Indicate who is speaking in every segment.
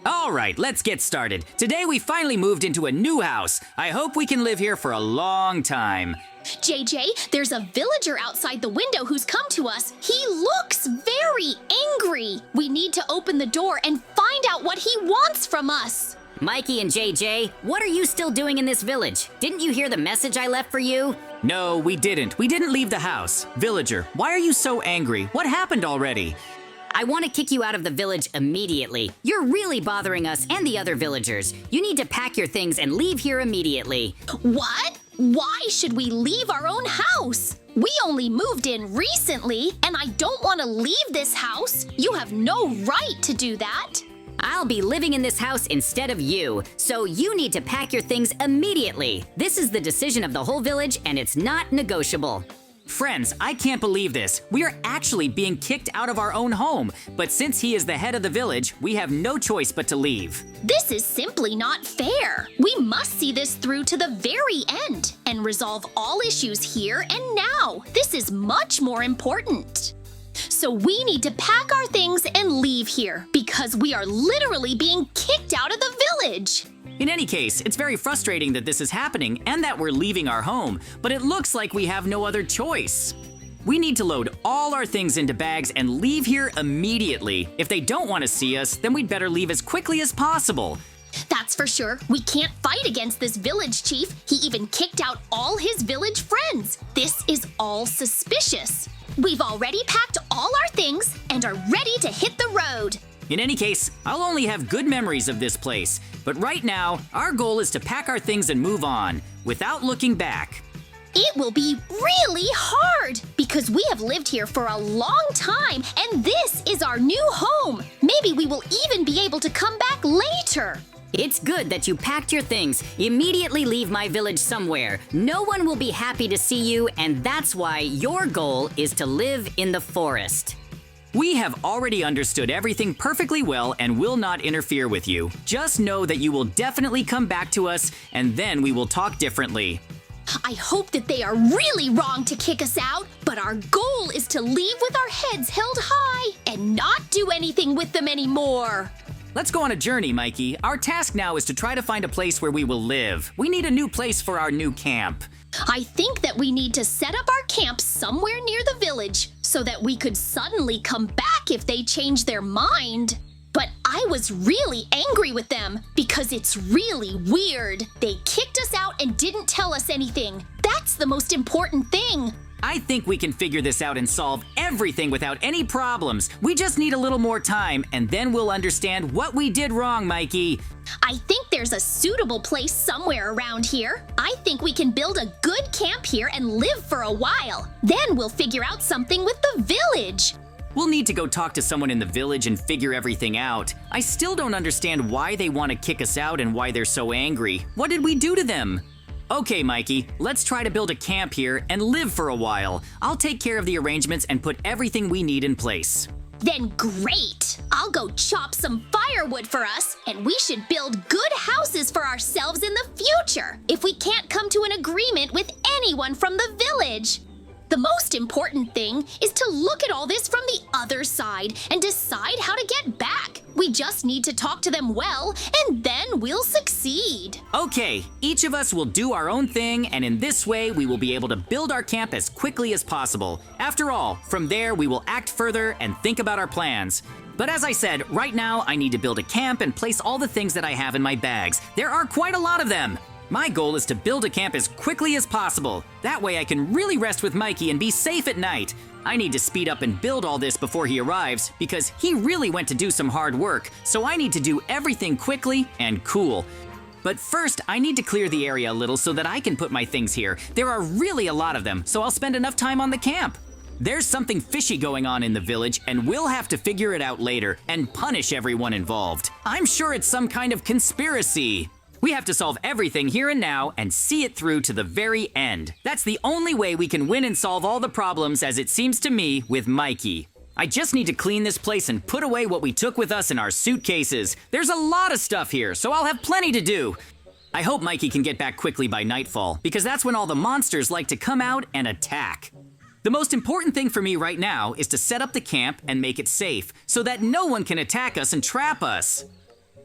Speaker 1: All right, let's get started. Today we finally moved into a new house. I hope we can live here for a long time.
Speaker 2: JJ, there's a villager outside the window who's come to us. He looks very angry. We need to open the door and find out what he wants from us.
Speaker 3: Mikey and JJ, what are you still doing in this village? Didn't you hear the message I left for you?
Speaker 1: No, we didn't. We didn't leave the house. Villager, why are you so angry? What happened already?
Speaker 3: I want to kick you out of the village immediately. You're really bothering us and the other villagers. You need to pack your things and leave here immediately.
Speaker 2: What? Why should we leave our own house? We only moved in recently, and I don't want to leave this house. You have no right to do that.
Speaker 3: I'll be living in this house instead of you, so you need to pack your things immediately. This is the decision of the whole village, and it's not negotiable.
Speaker 1: Friends, I can't believe this. We are actually being kicked out of our own home. But since he is the head of the village, we have no choice but to leave.
Speaker 2: This is simply not fair. We must see this through to the very end and resolve all issues here and now. This is much more important. So we need to pack our things and leave here because we are literally being kicked out of the village.
Speaker 1: In any case, it's very frustrating that this is happening and that we're leaving our home, but it looks like we have no other choice. We need to load all our things into bags and leave here immediately. If they don't want to see us, then we'd better leave as quickly as possible.
Speaker 2: That's for sure. We can't fight against this village chief. He even kicked out all his village friends. This is all suspicious. We've already packed all our things and are ready to hit the road.
Speaker 1: In any case, I'll only have good memories of this place. But right now, our goal is to pack our things and move on, without looking back.
Speaker 2: It will be really hard because we have lived here for a long time and this is our new home. Maybe we will even be able to come back later.
Speaker 3: It's good that you packed your things. Immediately leave my village somewhere. No one will be happy to see you, and that's why your goal is to live in the forest.
Speaker 1: We have already understood everything perfectly well and will not interfere with you. Just know that you will definitely come back to us, and then we will talk differently.
Speaker 2: I hope that they are really wrong to kick us out, but our goal is to leave with our heads held high and not do anything with them anymore.
Speaker 1: Let's go on a journey, Mikey. Our task now is to try to find a place where we will live. We need a new place for our new camp.
Speaker 2: I think that we need to set up our camp somewhere near the village so that we could suddenly come back if they change their mind. But I was really angry with them because it's really weird. They kicked us out and didn't tell us anything. That's the most important thing.
Speaker 1: I think we can figure this out and solve everything without any problems. We just need a little more time, and then we'll understand what we did wrong, Mikey.
Speaker 2: I think there's a suitable place somewhere around here. I think we can build a good camp here and live for a while. Then we'll figure out something with the village.
Speaker 1: We'll need to go talk to someone in the village and figure everything out. I still don't understand why they want to kick us out and why they're so angry. What did we do to them? Okay, Mikey, let's try to build a camp here and live for a while. I'll take care of the arrangements and put everything we need in place.
Speaker 2: Then great! I'll go chop some firewood for us, and we should build good houses for ourselves in the future if we can't come to an agreement with anyone from the village. The most important thing is to look at all this from the other side and decide how to get back. We just need to talk to them well, and then we'll succeed.
Speaker 1: Okay, each of us will do our own thing, and in this way, we will be able to build our camp as quickly as possible. After all, from there, we will act further and think about our plans. But as I said, right now, I need to build a camp and place all the things that I have in my bags. There are quite a lot of them. My goal is to build a camp as quickly as possible. That way I can really rest with Mikey and be safe at night. I need to speed up and build all this before he arrives because he really went to do some hard work, so I need to do everything quickly and cool. But first, I need to clear the area a little so that I can put my things here. There are really a lot of them, so I'll spend enough time on the camp. There's something fishy going on in the village, and we'll have to figure it out later and punish everyone involved. I'm sure it's some kind of conspiracy. We have to solve everything here and now and see it through to the very end. That's the only way we can win and solve all the problems, as it seems to me, with Mikey. I just need to clean this place and put away what we took with us in our suitcases. There's a lot of stuff here, so I'll have plenty to do. I hope Mikey can get back quickly by nightfall, because that's when all the monsters like to come out and attack. The most important thing for me right now is to set up the camp and make it safe, so that no one can attack us and trap us.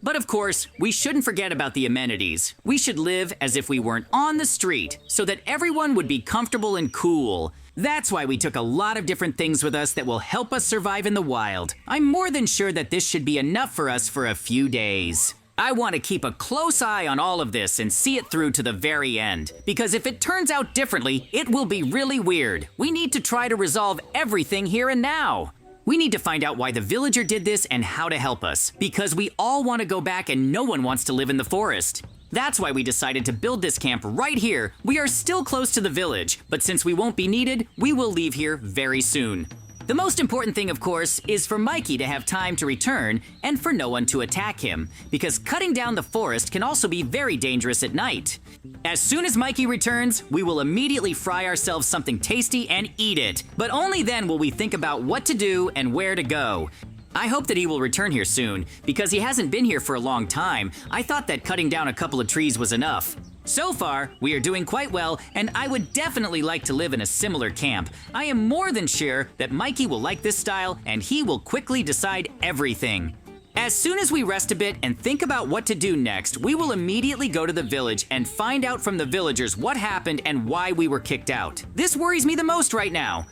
Speaker 1: But of course, we shouldn't forget about the amenities. We should live as if we weren't on the street, so that everyone would be comfortable and cool. That's why we took a lot of different things with us that will help us survive in the wild. I'm more than sure that this should be enough for us for a few days. I want to keep a close eye on all of this and see it through to the very end. Because if it turns out differently, it will be really weird. We need to try to resolve everything here and now. We need to find out why the villager did this and how to help us. Because we all want to go back and no one wants to live in the forest. That's why we decided to build this camp right here. We are still close to the village, but since we won't be needed, we will leave here very soon. The most important thing, of course, is for Mikey to have time to return and for no one to attack him, because cutting down the forest can also be very dangerous at night. As soon as Mikey returns, we will immediately fry ourselves something tasty and eat it, but only then will we think about what to do and where to go. I hope that he will return here soon, because he hasn't been here for a long time. I thought that cutting down a couple of trees was enough. So far, we are doing quite well, and I would definitely like to live in a similar camp. I am more than sure that Mikey will like this style, and he will quickly decide everything. As soon as we rest a bit and think about what to do next, we will immediately go to the village and find out from the villagers what happened and why we were kicked out. This worries me the most right now.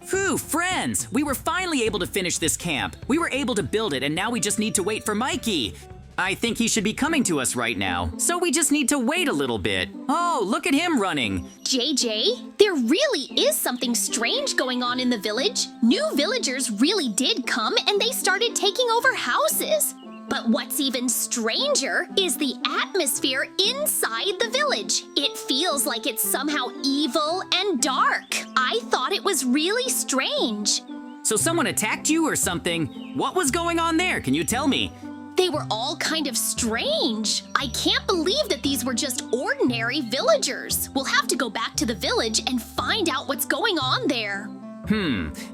Speaker 1: Phew, friends! We were finally able to finish this camp. We were able to build it, and now we just need to wait for Mikey. I think he should be coming to us right now, so we just need to wait a little bit. Oh, look at him running.
Speaker 2: JJ, there really is something strange going on in the village. New villagers really did come and they started taking over houses. But what's even stranger is the atmosphere inside the village. It feels like it's somehow evil and dark. I thought it was really strange.
Speaker 1: So someone attacked you or something? What was going on there? Can you tell me?
Speaker 2: They were all kind of strange. I can't believe that these were just ordinary villagers. We'll have to go back to the village and find out what's going on there.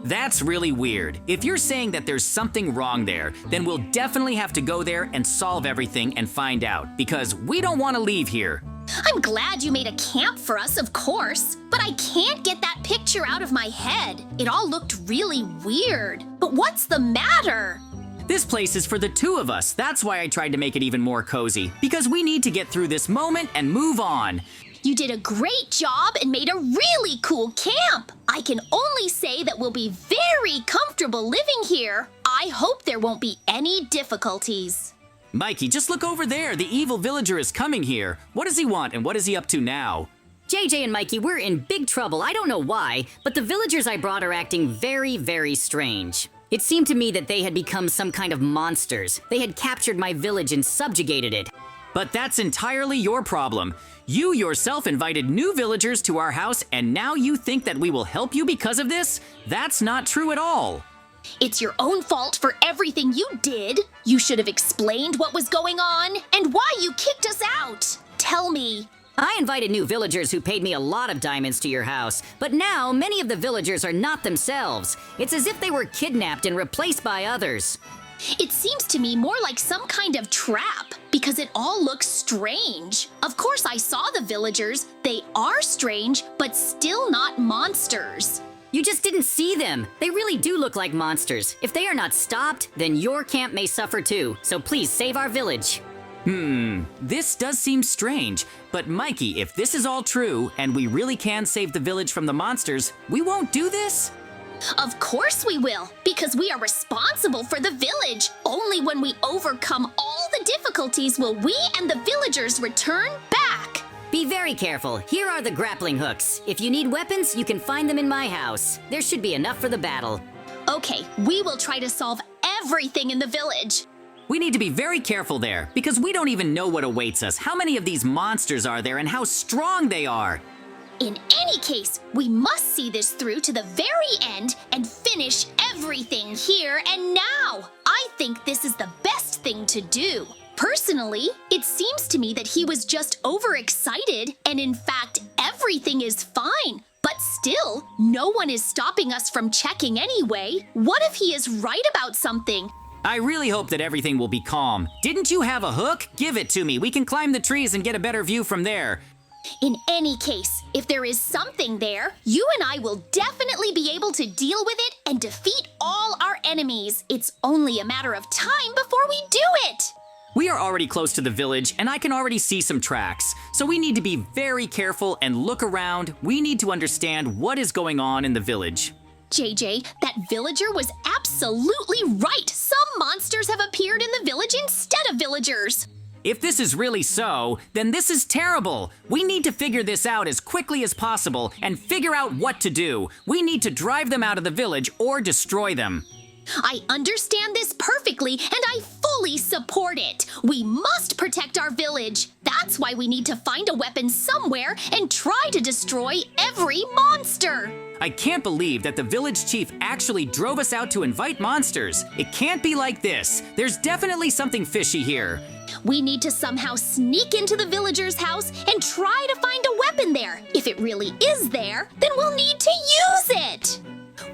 Speaker 1: That's really weird. If you're saying that there's something wrong there, then we'll definitely have to go there and solve everything and find out, because we don't want to leave here.
Speaker 2: I'm glad you made a camp for us, of course, but I can't get that picture out of my head. It all looked really weird. But what's the matter?
Speaker 1: This place is for the two of us. That's why I tried to make it even more cozy, because we need to get through this moment and move on.
Speaker 2: You did a great job and made a really cool camp. I can only say that we'll be very comfortable living here. I hope there won't be any difficulties.
Speaker 1: Mikey, just look over there. The evil villager is coming here. What does he want and what is he up to now?
Speaker 3: JJ and Mikey, we're in big trouble. I don't know why, but the villagers I brought are acting very, very strange. It seemed to me that they had become some kind of monsters. They had captured my village and subjugated it.
Speaker 1: But that's entirely your problem. You yourself invited new villagers to our house, and now you think that we will help you because of this? That's not true at all.
Speaker 2: It's your own fault for everything you did. You should have explained what was going on and why you kicked us out. Tell me.
Speaker 3: I invited new villagers who paid me a lot of diamonds to your house, but now many of the villagers are not themselves. It's as if they were kidnapped and replaced by others.
Speaker 2: It seems to me more like some kind of trap, because it all looks strange. Of course, I saw the villagers. They are strange, but still not monsters.
Speaker 3: You just didn't see them. They really do look like monsters. If they are not stopped, then your camp may suffer too. So please save our village.
Speaker 1: This does seem strange. But Mikey, if this is all true, and we really can save the village from the monsters, we won't do this?
Speaker 2: Of course we will, because we are responsible for the village. Only when we overcome all the difficulties will we and the villagers return back.
Speaker 3: Be very careful. Here are the grappling hooks. If you need weapons, you can find them in my house. There should be enough for the battle.
Speaker 2: Okay, we will try to solve everything in the village.
Speaker 1: We need to be very careful there, because we don't even know what awaits us. How many of these monsters are there and how strong they are?
Speaker 2: In any case, we must see this through to the very end and finish everything here and now. I think this is the best thing to do. Personally, it seems to me that he was just overexcited, and in fact, everything is fine. But still, no one is stopping us from checking anyway. What if he is right about something?
Speaker 1: I really hope that everything will be calm. Didn't you have a hook? Give it to me. We can climb the trees and get a better view from there.
Speaker 2: In any case, if there is something there, you and I will definitely be able to deal with it and defeat all our enemies. It's only a matter of time before we do it.
Speaker 1: We are already close to the village, and I can already see some tracks. So we need to be very careful and look around. We need to understand what is going on in the village.
Speaker 2: JJ, that villager was absolutely right. Some monsters have appeared in the village instead of villagers.
Speaker 1: If this is really so, then this is terrible. We need to figure this out as quickly as possible and figure out what to do. We need to drive them out of the village or destroy them.
Speaker 2: I understand this perfectly, and I fully support it. We must protect our village. That's why we need to find a weapon somewhere and try to destroy every monster.
Speaker 1: I can't believe that the village chief actually drove us out to invite monsters. It can't be like this. There's definitely something fishy here.
Speaker 2: We need to somehow sneak into the villager's house and try to find a weapon there. If it really is there, then we'll need to use it.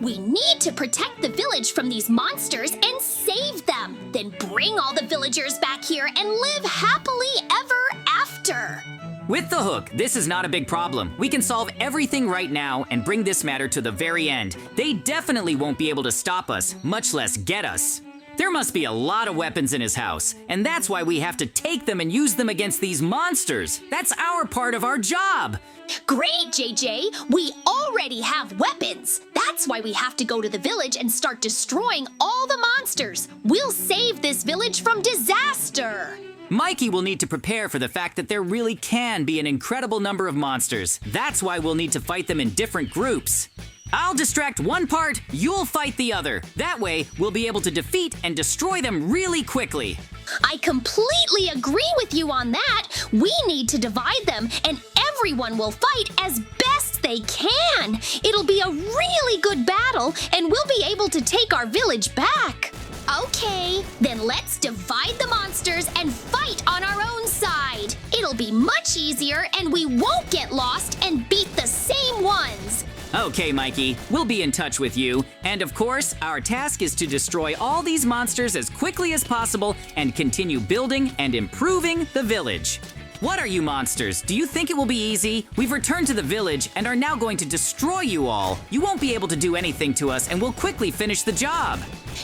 Speaker 2: We need to protect the village from these monsters and save them. Then bring all the villagers back here and live happily ever after.
Speaker 1: With the hook, this is not a big problem. We can solve everything right now and bring this matter to the very end. They definitely won't be able to stop us, much less get us. There must be a lot of weapons in his house, and that's why we have to take them and use them against these monsters. That's our part of our job.
Speaker 2: Great, JJ! We already have weapons! That's why we have to go to the village and start destroying all the monsters! We'll save this village from disaster!
Speaker 1: Mikey will need to prepare for the fact that there really can be an incredible number of monsters. That's why we'll need to fight them in different groups. I'll distract one part, you'll fight the other. That way, we'll be able to defeat and destroy them really quickly.
Speaker 2: I completely agree with you on that. We need to divide them, and everyone will fight as best they can. It'll be a really good battle, and we'll be able to take our village back. Okay, then let's divide the monsters and fight on our own side. It'll be much easier, and we won't get lost and beat the same ones.
Speaker 1: Okay, Mikey, we'll be in touch with you. And of course, our task is to destroy all these monsters as quickly as possible and continue building and improving the village. What are you monsters? Do you think it will be easy? We've returned to the village and are now going to destroy you all. You won't be able to do anything to us and we'll quickly finish the job.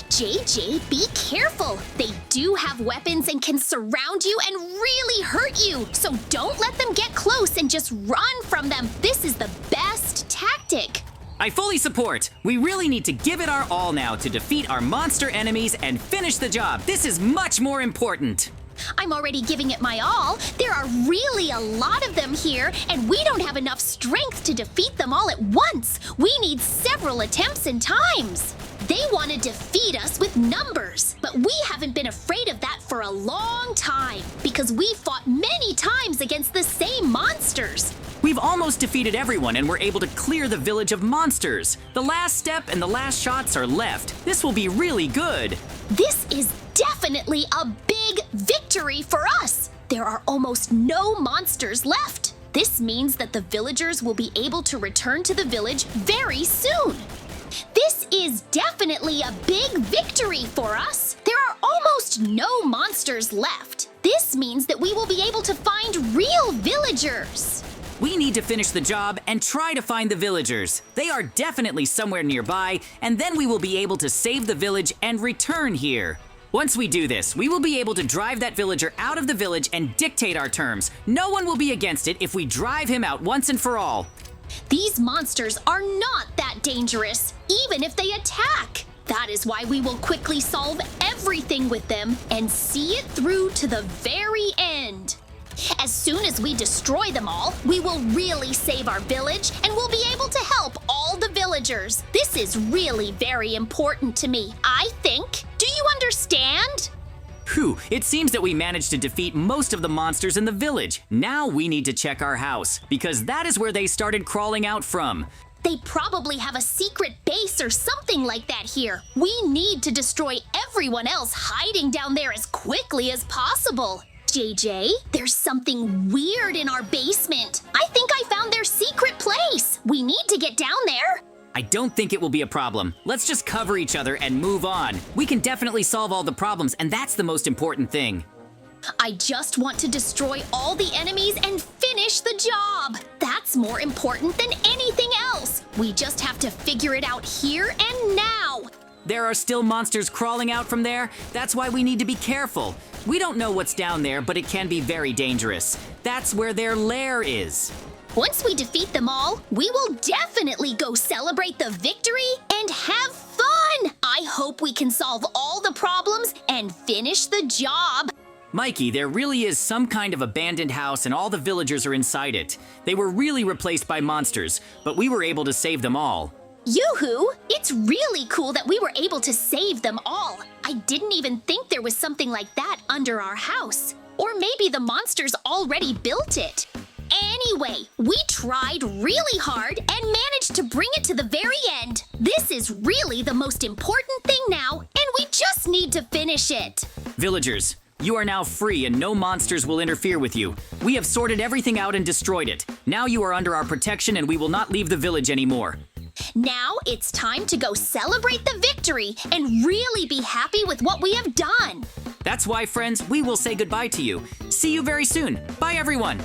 Speaker 2: JJ, be careful. They do have weapons and can surround you and really hurt you. So don't let them get close and just run from them. This is the best tactic.
Speaker 1: I fully support. We really need to give it our all now to defeat our monster enemies and finish the job. This is much more important.
Speaker 2: I'm already giving it my all. There are really a lot of them here, and we don't have enough strength to defeat them all at once. We need several attempts and times. They want to defeat us with numbers, but we haven't been afraid of that for a long time because we fought many times against the same monsters.
Speaker 1: We've almost defeated everyone and we're able to clear the village of monsters. The last step and the last shots are left. This will be really good.
Speaker 2: This is definitely a big victory for us. There are almost no monsters left. This means that the villagers will be able to return to the village very soon. This is definitely a big victory for us. There are almost no monsters left. This means that we will be able to find real villagers.
Speaker 1: We need to finish the job and try to find the villagers. They are definitely somewhere nearby, and then we will be able to save the village and return here. Once we do this, we will be able to drive that villager out of the village and dictate our terms. No one will be against it if we drive him out once and for all.
Speaker 2: These monsters are not that dangerous, even if they attack. That is why we will quickly solve everything with them and see it through to the very end. As soon as we destroy them all, we will really save our village and we'll be able to help all the villagers. This is really very important to me, I think. Do you understand?
Speaker 1: Phew, it seems that we managed to defeat most of the monsters in the village. Now we need to check our house, because that is where they started crawling out from.
Speaker 2: They probably have a secret base or something like that here. We need to destroy everyone else hiding down there as quickly as possible. JJ, there's something weird in our basement. I think I found their secret place. We need to get down there.
Speaker 1: I don't think it will be a problem. Let's just cover each other and move on. We can definitely solve all the problems, and that's the most important thing.
Speaker 2: I just want to destroy all the enemies and finish the job. That's more important than anything else. We just have to figure it out here and now.
Speaker 1: There are still monsters crawling out from there. That's why we need to be careful. We don't know what's down there, but it can be very dangerous. That's where their lair is.
Speaker 2: Once we defeat them all, we will definitely go celebrate the victory and have fun! I hope we can solve all the problems and finish the job.
Speaker 1: Mikey, there really is some kind of abandoned house and all the villagers are inside it. They were really replaced by monsters, but we were able to save them all.
Speaker 2: Yoo-hoo! It's really cool that we were able to save them all. I didn't even think there was something like that under our house. Or maybe the monsters already built it. Anyway, we tried really hard and managed to bring it to the very end. This is really the most important thing now, and we just need to finish it.
Speaker 1: Villagers, you are now free and no monsters will interfere with you. We have sorted everything out and destroyed it. Now you are under our protection and we will not leave the village anymore.
Speaker 2: Now it's time to go celebrate the victory and really be happy with what we have done.
Speaker 1: That's why, friends, we will say goodbye to you. See you very soon. Bye, everyone.